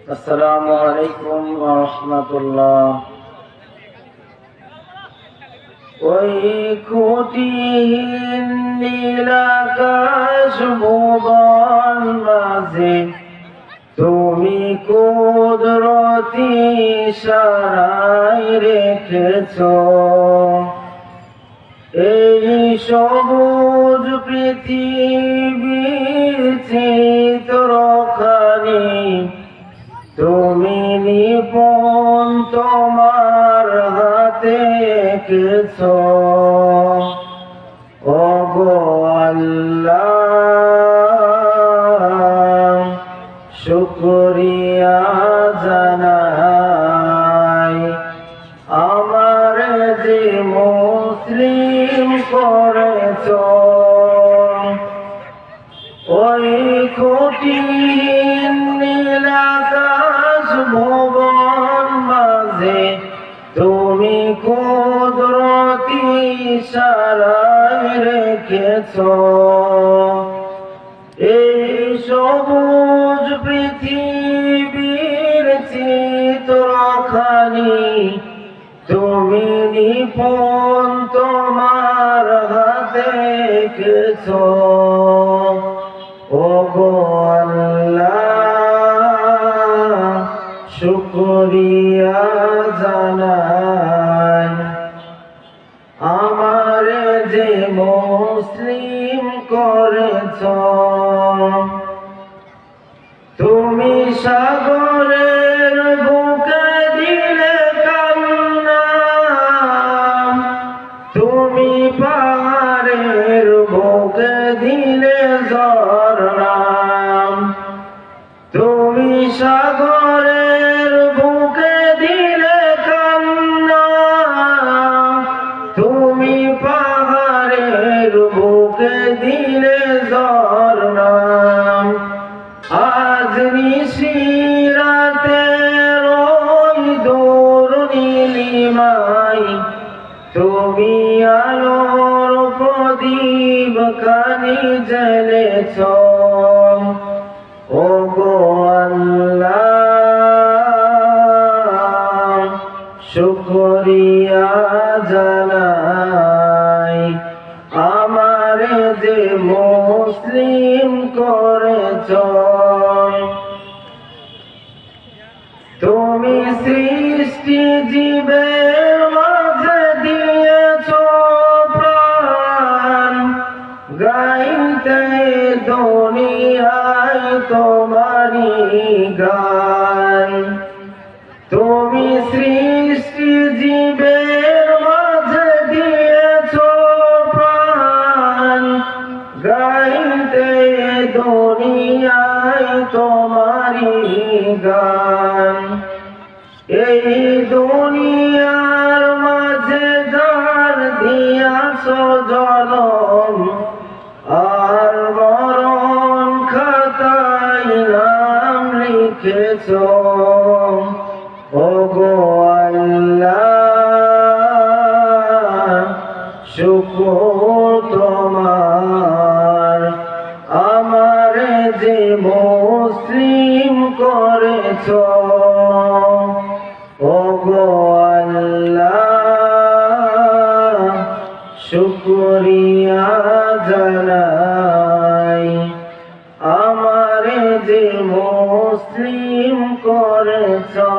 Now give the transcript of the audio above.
আসসালামু আলাইকুম ওয়া রাহমাতুল্লাহ। ওই খুঁটিহীন নীল আকাশ ভুবন মাঝে তুমি কুদরতি ইশারায় রেখেছো এই সবুজ পৃথিবীর চিত্রখানি তুমি নিপুণ তোমার হাতে এঁকেছো। ওগো আল্লাহ শুকরিয়া জানাই আমার যে মুসলিম করেছো। ওই কঠিন নীল আকাশ ভুবন মাঝে তুমি কুদরতি ইশারায় রেখেছো এই সবুজ পৃথিবীর চিত্রখানি তুমি নিপুণ তোমার হাতে এঁকেছো। ওগো আল্লাহ শুকরিয়া জানাই আমার যে মুসলিম করেছো। তুমি সাগরের বুকে দিলে কান্না, তুমি পাহাড়ের বুকে দিলে ঝরনা, তুমি সাগরের বুকে দিলে কান্না, তুমি পাহাড়ের বুকে দিলে ঝরনা। আজ নিশিরাতে ওই দূর নীলিমায় তুমি আলোর প্রদীপ খানি জ্বেলেছো। ওগো আল্লাহ শুকরিয়া জানাই আমার যে মুসলিম করেছো। তুমি সৃষ্টি জীবের মাঝে দিয়েছো প্রাণ, গাইতে দুনিয়ায় তোমারি গান। তুমি সৃষ্টি জীবের মাঝে দিয়েছো প্রাণ, গাইতে দুনিয়ায় তোমারি গান। এই দুনিয়ার মাঝে যার দিয়াছো জনম আর মরণ খাতায় নাম লিখেছো। ওগো আল্লাহ শুকর তোমার আমার যে মুসলিম করেছো। ওগো আল্লাহ শুকরিয়া জানাই আমার যে মুসলিম করেছো।